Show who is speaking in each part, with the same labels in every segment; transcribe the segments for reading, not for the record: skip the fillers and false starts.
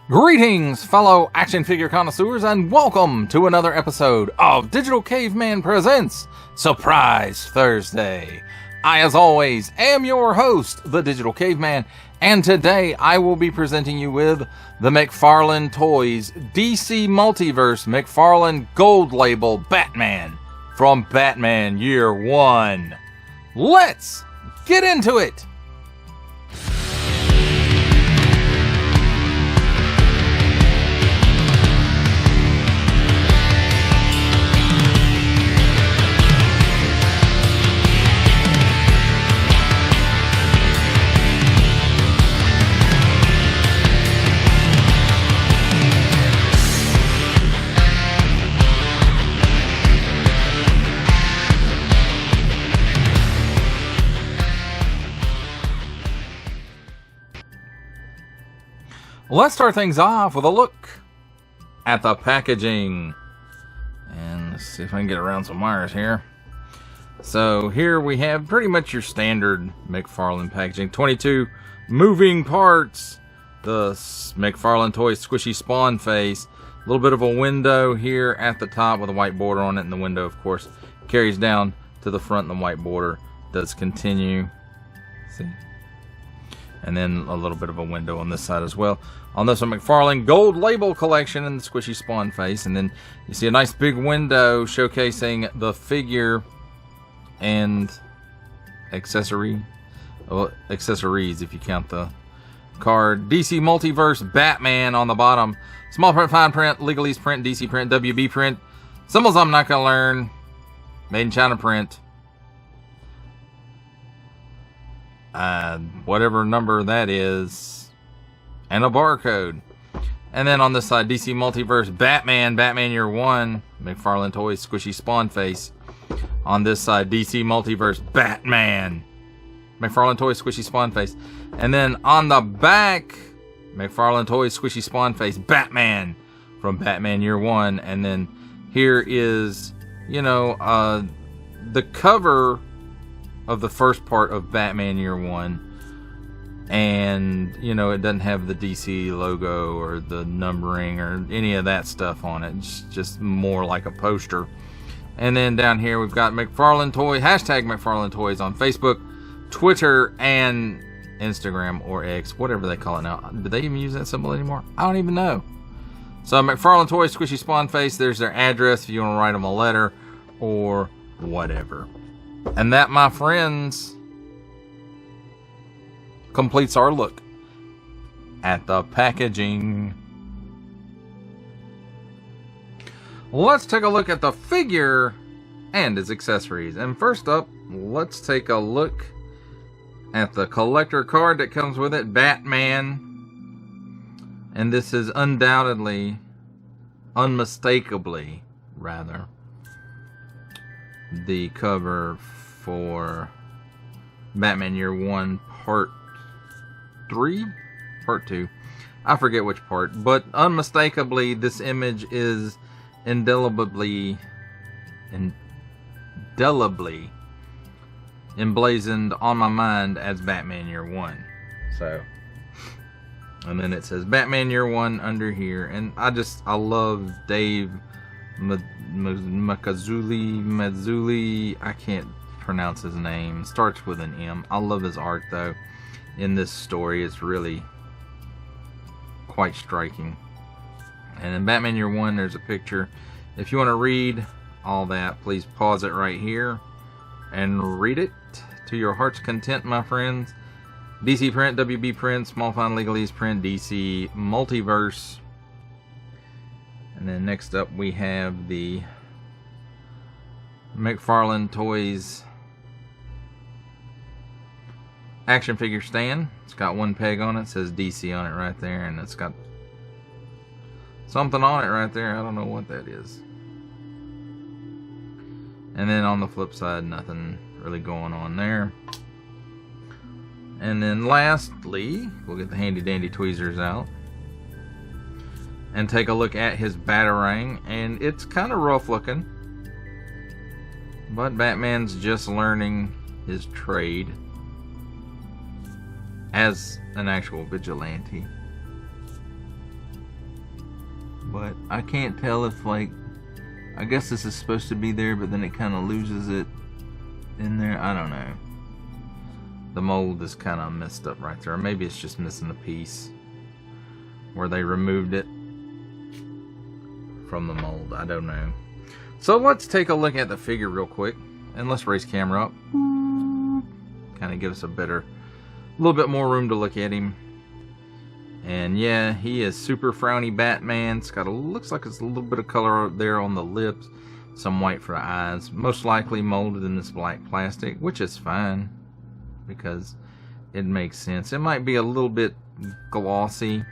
Speaker 1: Greetings, fellow action figure connoisseurs, and welcome to another episode of Digital Caveman Presents Surprise Thursday. I, as always, am your host, the Digital Caveman, and today I will be presenting you with the McFarlane Toys DC Multiverse McFarlane Gold Label Batman from Batman Year 1. Let's get into it! Let's start things off with a look at the packaging. And let's see if I can get around some wires here. So here we have pretty much your standard McFarlane packaging. 22 moving parts. The McFarlane Toys squishy spawn face. A little bit of a window here at the top with a white border on it. And the window, of course, carries down to the front, and the white border does continue. See? And then a little bit of a window on this side as well. On this one, McFarlane Gold Label Collection and the squishy spawn face. And then you see a nice big window showcasing the figure and accessories if you count the card. DC Multiverse Batman on the bottom. Small print, fine print, legalese print, DC print, WB print. Symbols I'm not going to learn. Made in China print. Whatever number that is, and a barcode. And then on this side, DC Multiverse Batman Year 1, McFarlane Toys squishy spawn face. On this side, DC Multiverse Batman, McFarlane Toys squishy spawn face. And then on the back, McFarlane Toys squishy spawn face Batman from Batman Year 1. And then here is, the cover of the first part of Batman Year 1. And, it doesn't have the DC logo or the numbering or any of that stuff on it. It's just more like a poster. And then down here we've got McFarlane Toy, hashtag McFarlane Toys on Facebook, Twitter, and Instagram or X, whatever they call it now. Do they even use that symbol anymore? I don't even know. So McFarlane Toys squishy spawn face, there's their address if you want to write them a letter or whatever. And that, my friends, completes our look at the packaging. Let's take a look at the figure and its accessories. And first up, let's take a look at the collector card that comes with it, Batman. And this is unmistakably, the cover for Batman Year 1 Part 3? Part 2. I forget which part. But unmistakably, this image is indelibly emblazoned on my mind as Batman Year 1. So, and then it says Batman Year 1 under here. And I love Dave Mazzulli, I can't pronounce his name. Starts with an M. I love his art though. In this story, it's really quite striking. And in Batman Year 1, there's a picture. If you want to read all that, please pause it right here and read it to your heart's content, my friends. DC print, WB print, small fine legalese print, DC Multiverse. And then next up we have the McFarlane Toys action figure stand. It's got one peg on it. It says DC on it right there. And it's got something on it right there. I don't know what that is. And then on the flip side, nothing really going on there. And then lastly, we'll get the handy dandy tweezers out and take a look at his Batarang. And it's kind of rough looking, but Batman's just learning his trade. as an actual vigilante. But I can't tell if, like, I guess this is supposed to be there, but then it kind of loses it in there. I don't know. The mold is kind of messed up right there. Or maybe it's just missing a piece where they removed it from the mold. I don't know. So let's take a look at the figure real quick. And let's raise camera up. Kind of give us a little bit more room to look at him. And yeah, he is super frowny Batman. It's got looks like it's a little bit of color there on the lips. Some white for the eyes. Most likely molded in this black plastic, which is fine, because it makes sense. It might be a little bit glossy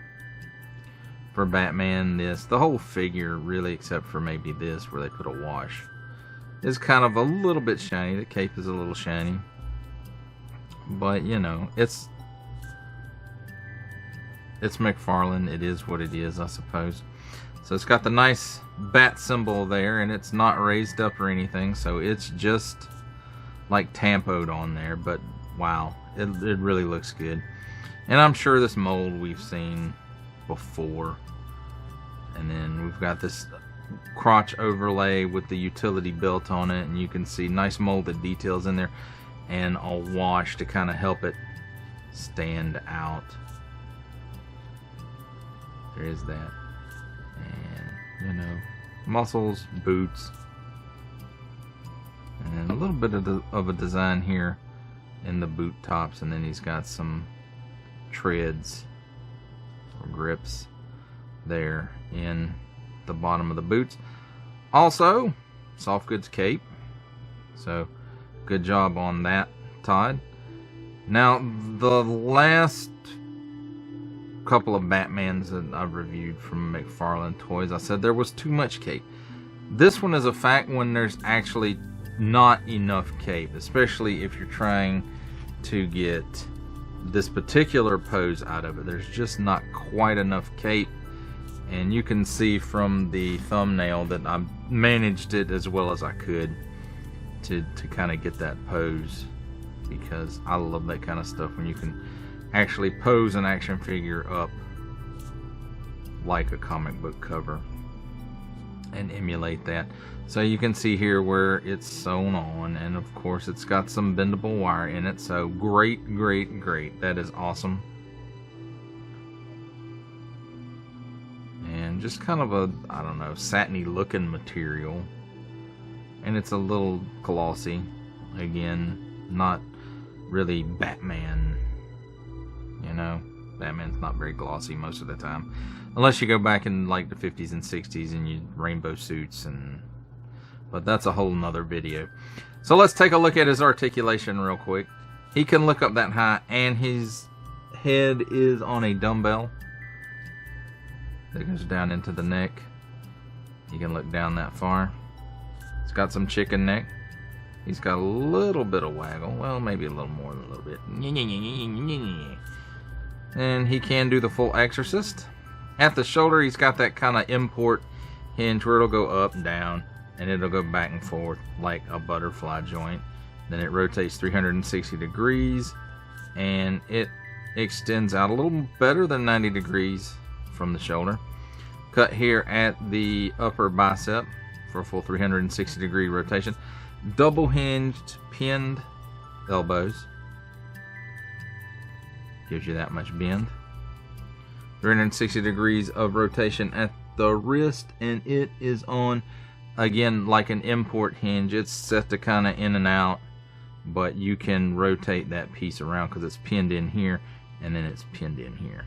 Speaker 1: for Batman. The whole figure, really, except for maybe this, where they put a wash, is kind of a little bit shiny. The cape is a little shiny. But, you know, it's McFarlane. It is what it is, I suppose. So it's got the nice bat symbol there, and it's not raised up or anything, so it's just like tampoed on there. But wow, it really looks good. And I'm sure this mold we've seen before. And then we've got this crotch overlay with the utility belt on it, and you can see nice molded details in there, and a wash to kind of help it stand out. There is that. And, you know, muscles, boots, and a little bit of a design here in the boot tops, and then he's got some treads or grips there in the bottom of the boots. Also, soft goods cape. So, good job on that, Todd. Now, the last couple of Batmans that I've reviewed from McFarlane Toys, I said there was too much cape. This one is a fact when there's actually not enough cape, especially if you're trying to get this particular pose out of it. There's just not quite enough cape, and you can see from the thumbnail that I managed it as well as I could to kind of get that pose, because I love that kind of stuff when you can actually pose an action figure up like a comic book cover and emulate that. So you can see here where it's sewn on, and of course it's got some bendable wire in it. So great. That is awesome. And just kind of a, I don't know, satiny looking material, and it's a little glossy. Again, not really Batman. You know, Batman's not very glossy most of the time, unless you go back in like the 50s and 60s and you rainbow suits, but that's a whole nother video. So let's take a look at his articulation real quick. He can look up that high, and his head is on a dumbbell that goes down into the neck. He can look down that far. It's got some chicken neck. He's got a little bit of waggle. Well, maybe a little more than a little bit. And he can do the full exorcist. At the shoulder, he's got that kind of import hinge where it'll go up and down, and it'll go back and forth like a butterfly joint. Then it rotates 360 degrees, and it extends out a little better than 90 degrees from the shoulder. Cut here at the upper bicep for a full 360 degree rotation. Double hinged pinned elbows. Gives you that much bend. 360 degrees of rotation at the wrist, and it is on, again, like an import hinge. It's set to kind of in and out, but you can rotate that piece around because it's pinned in here, and then it's pinned in here.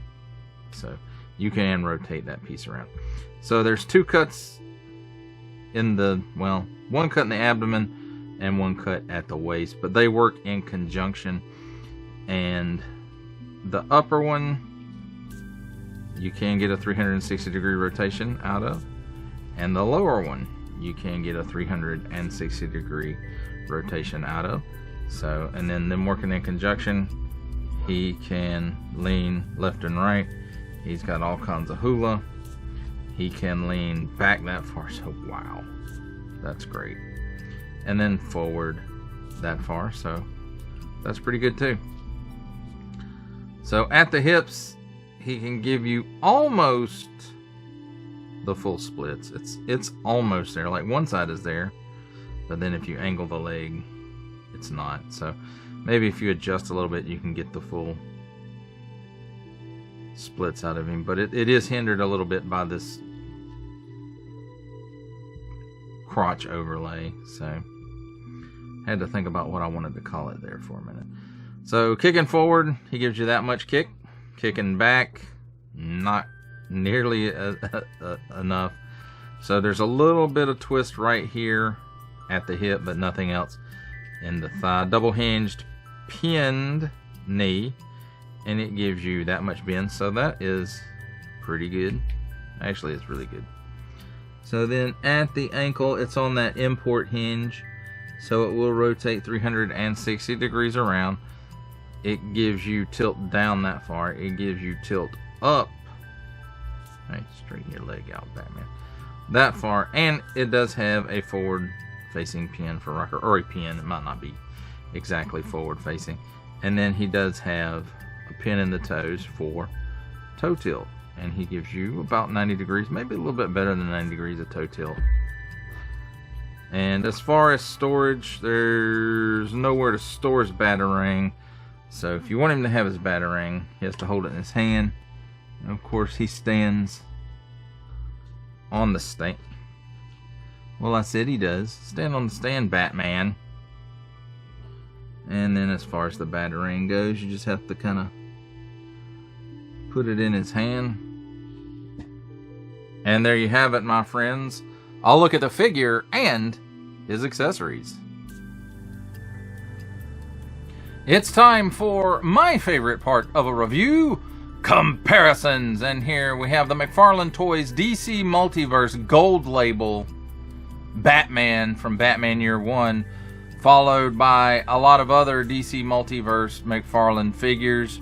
Speaker 1: So you can rotate that piece around. So there's two cuts in the, well, one cut in the abdomen and one cut at the waist, but they work in conjunction. And the upper one, you can get a 360 degree rotation out of, and the lower one, you can get a 360 degree rotation out of. So, and then them working in conjunction, he can lean left and right. He's got all kinds of hula. He can lean back that far, so wow, that's great. And then forward that far, so that's pretty good too. So at the hips, he can give you almost the full splits. It's almost there. Like one side is there, but then if you angle the leg, it's not. So maybe if you adjust a little bit, you can get the full splits out of him. But it is hindered a little bit by this crotch overlay. So had to think about what I wanted to call it there for a minute. So kicking forward, he gives you that much kick. Kicking back, not nearly enough. So there's a little bit of twist right here at the hip, but nothing else in the thigh. Double hinged, pinned knee, and it gives you that much bend. So that is pretty good. Actually, it's really good. So then at the ankle, it's on that import hinge, so it will rotate 360 degrees around. It gives you tilt down that far. It gives you tilt up. Hey, straighten your leg out, Batman. That far, and it does have a forward-facing pin for rocker, or a pin. It might not be exactly forward-facing. And then he does have a pin in the toes for toe tilt, and he gives you about 90 degrees, maybe a little bit better than 90 degrees of toe tilt. And as far as storage, there's nowhere to store his batarang. So if you want him to have his batarang, he has to hold it in his hand. And of course, he stands on the stand. Well, I said he does. Stand on the stand, Batman. And then as far as the batarang goes, you just have to kind of put it in his hand. And there you have it, my friends. I'll look at the figure and his accessories. It's time for my favorite part of a review, comparisons. And here we have the McFarlane Toys DC Multiverse Gold Label Batman from Batman Year One, followed by a lot of other DC Multiverse McFarlane figures.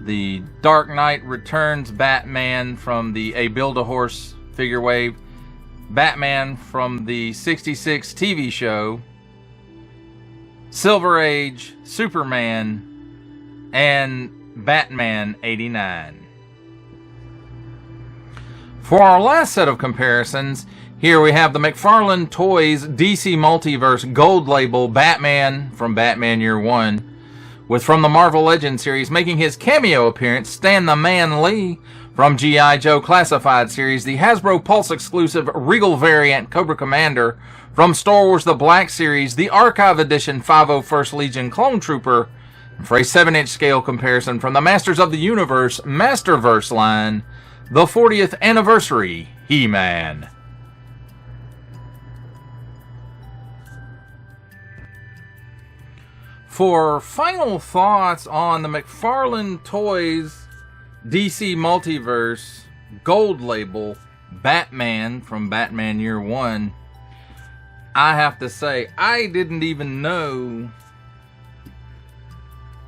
Speaker 1: The Dark Knight Returns Batman from the A Build-A-Horse figure wave, Batman from the 66 TV show, Silver Age, Superman, and Batman 89. For our last set of comparisons, here we have the McFarlane Toys DC Multiverse Gold Label Batman from Batman Year One, with from the Marvel Legends series making his cameo appearance, Stan the Man Lee. From G.I. Joe Classified series, the Hasbro Pulse exclusive Regal variant Cobra Commander. From Star Wars The Black series, the Archive Edition 501st Legion Clone Trooper. And for a 7-inch scale comparison from the Masters of the Universe Masterverse line, the 40th Anniversary He-Man. For final thoughts on the McFarlane Toys DC Multiverse Gold Label Batman from Batman Year One, I have to say, I didn't even know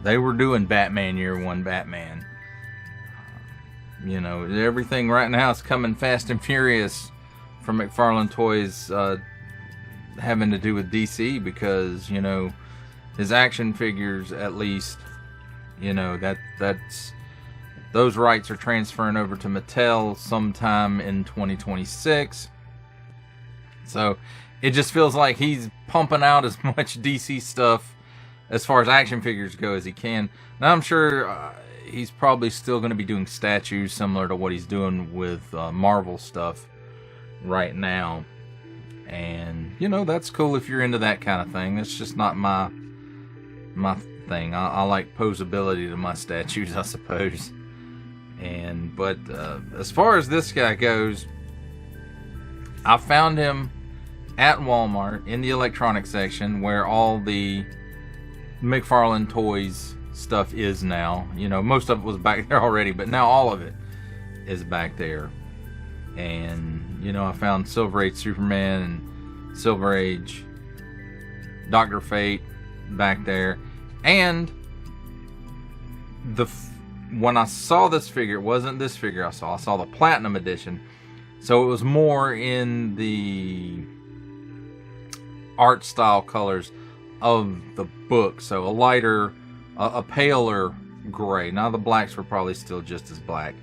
Speaker 1: they were doing Batman Year One Batman. You know, everything right now is coming fast and furious from McFarlane Toys having to do with DC, because, you know, his action figures, at least, you know, that's those rights are transferring over to Mattel sometime in 2026. So it just feels like he's pumping out as much DC stuff as far as action figures go as he can. Now I'm sure he's probably still going to be doing statues similar to what he's doing with Marvel stuff right now. And, you know, that's cool if you're into that kind of thing. That's just not my thing. I like posability to my statues, I suppose. But as far as this guy goes, I found him at Walmart in the electronics section where all the McFarlane Toys stuff is now. You know, most of it was back there already, but now all of it is back there. And, you know, I found Silver Age Superman and Silver Age Dr. Fate back there. And when I saw this figure, it wasn't this figure I saw the Platinum Edition. So it was more in the art style colors of the book. So a lighter, a paler gray. Now the blacks were probably still just as black,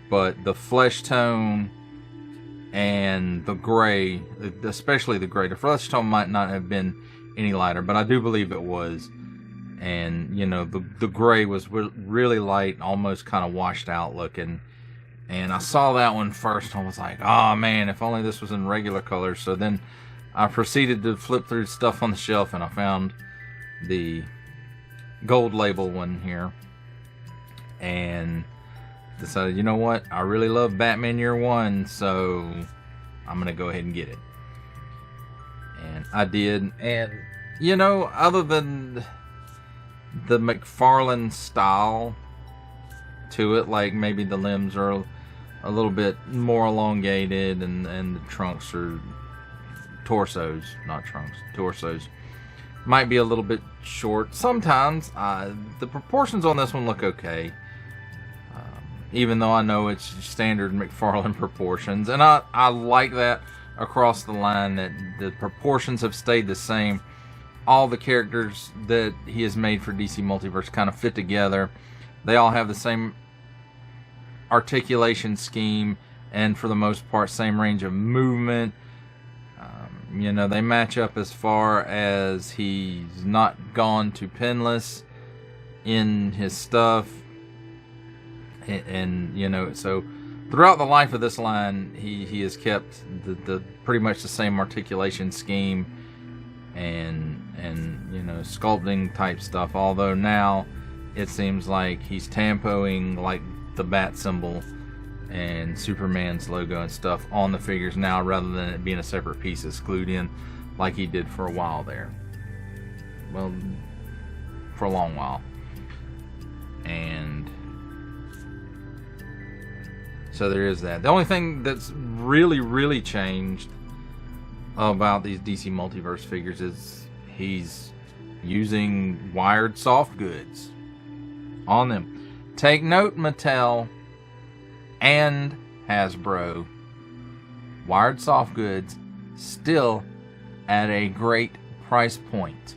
Speaker 1: but the flesh tone and the gray, especially the gray, the flesh tone might not have been any lighter, but I do believe it was. And you know, the gray was really light, almost kind of washed out looking. And I saw that one first and I was like, oh man, if only this was in regular colors. So then I proceeded to flip through stuff on the shelf and I found the gold label one here and decided, you know what, I really love Batman Year One, so I'm gonna go ahead and get it. And I did. And you know, other than the McFarlane style to it, like maybe the limbs are a little bit more elongated and the trunks are torsos, not trunks, torsos might be a little bit short sometimes. The proportions on this one look okay, even though I know it's standard McFarlane proportions, and I like that across the line, that the proportions have stayed the same. All the characters that he has made for DC Multiverse kind of fit together. They all have the same articulation scheme, and for the most part same range of movement. You know, they match up as far as he's not gone to pinless in his stuff, and you know, so throughout the life of this line, he has kept the pretty much the same articulation scheme and you know, sculpting type stuff. Although now it seems like he's tampoing like the bat symbol and Superman's logo and stuff on the figures now, rather than it being a separate piece that's glued in like he did for a while there. Well, for a long while. And so there is that. The only thing that's really changed about these DC Multiverse figures is he's using wired soft goods on them. Take note, Mattel and Hasbro, wired soft goods still at a great price point.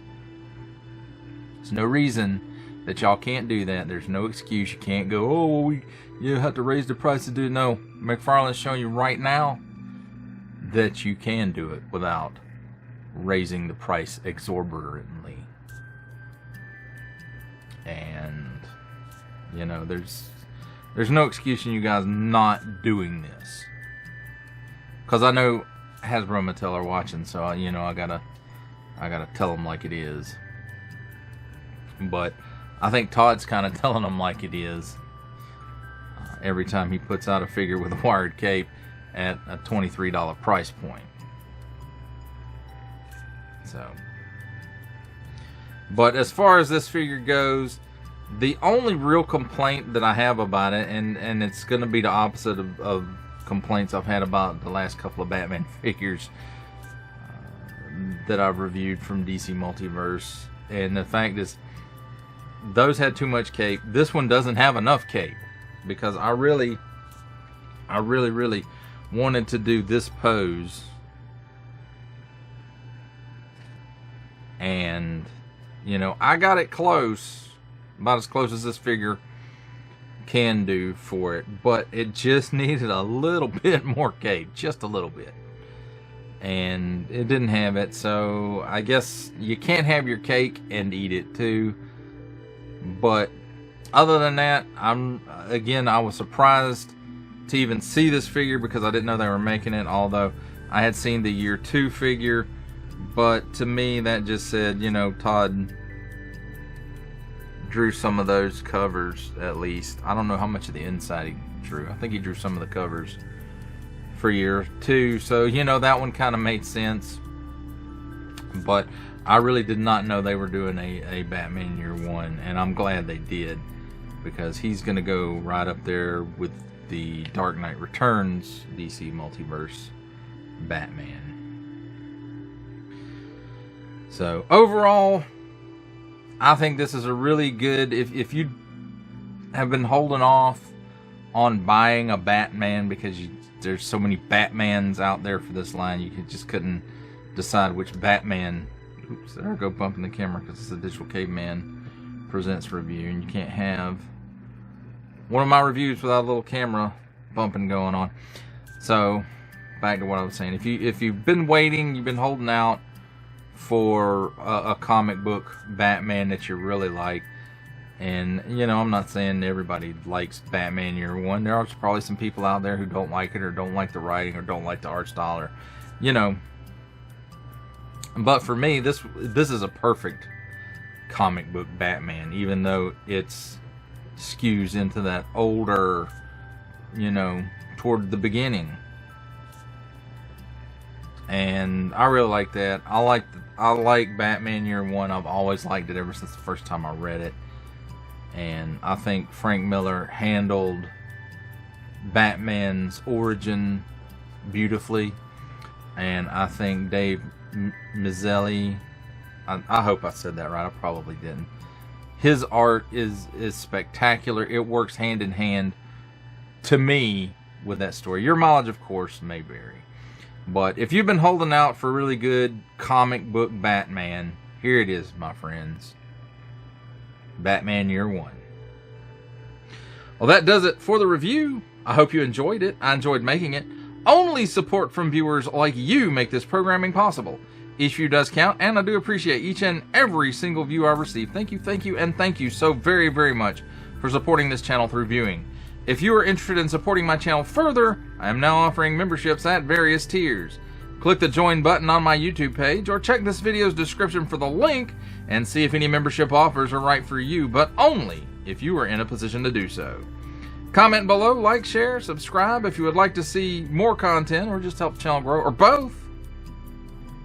Speaker 1: There's no reason that y'all can't do that. There's no excuse. You can't go, oh, you have to raise the price to do it. No, McFarlane's showing you right now that you can do it without raising the price exorbitantly. And you know, there's no excuse in you guys not doing this, because I know Hasbro and Mattel are watching, so you know, I gotta tell them like it is. But I think Todd's kind of telling them like it is every time he puts out a figure with a wired cape at a $23 price point. So, but as far as this figure goes, the only real complaint that I have about it, and it's going to be the opposite of complaints I've had about the last couple of Batman figures that I've reviewed from DC Multiverse, and the fact is, those had too much cape. This one doesn't have enough cape, because I really wanted to do this pose, and you know, I got it close, about as close as this figure can do for it, but it just needed a little bit more cape, just a little bit, and it didn't have it. So I guess you can't have your cake and eat it too. But other than that, I was surprised to even see this figure, because I didn't know they were making it, although I had seen the Year 2 figure. But to me, that just said, you know, Todd drew some of those covers at least. I don't know how much of the inside he drew. I think he drew some of the covers for Year 2. So, you know, that one kind of made sense. But I really did not know they were doing a Batman Year 1, and I'm glad they did, because he's going to go right up there with the Dark Knight Returns DC Multiverse Batman. So overall, I think this is a really good, if you have been holding off on buying a Batman because there's so many Batmans out there for this line, you just couldn't decide which Batman. Oops, there I go bumping the camera because it's a Digital Caveman Presents review, and you can't have one of my reviews without a little camera bumping going on. So back to what I was saying. If you've been waiting, you've been holding out for a comic book Batman that you really like, and you know, I'm not saying everybody likes Batman Year One. There are probably some people out there who don't like it, or don't like the writing, or don't like the art style, or you know. But for me, this is a perfect comic book Batman, even though it's skews into that older, you know, toward the beginning. And I really like that. I like Batman Year One. I've always liked it ever since the first time I read it. And I think Frank Miller handled Batman's origin beautifully. And I think Dave Mazzilli, I hope I said that right. I probably didn't. His art is spectacular. It works hand in hand, to me, with that story. Your mileage, of course, may vary. But if you've been holding out for really good comic book Batman, here it is, my friends. Batman Year One. Well, that does it for the review. I hope you enjoyed it. I enjoyed making it. Only support from viewers like you make this programming possible. Each view does count, and I do appreciate each and every single view I receive. Thank you, and thank you so very, very much for supporting this channel through viewing. If you are interested in supporting my channel further, I am now offering memberships at various tiers. Click the join button on my YouTube page, or check this video's description for the link and see if any membership offers are right for you, but only if you are in a position to do so. Comment below, like, share, subscribe if you would like to see more content or just help the channel grow, or both.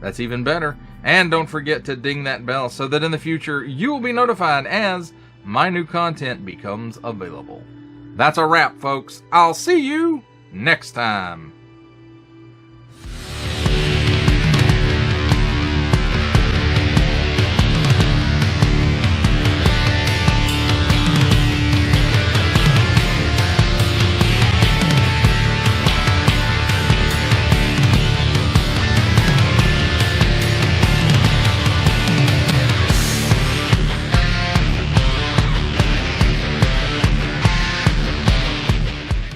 Speaker 1: That's even better. And don't forget to ding that bell so that in the future you will be notified as my new content becomes available. That's a wrap, folks. I'll see you next time.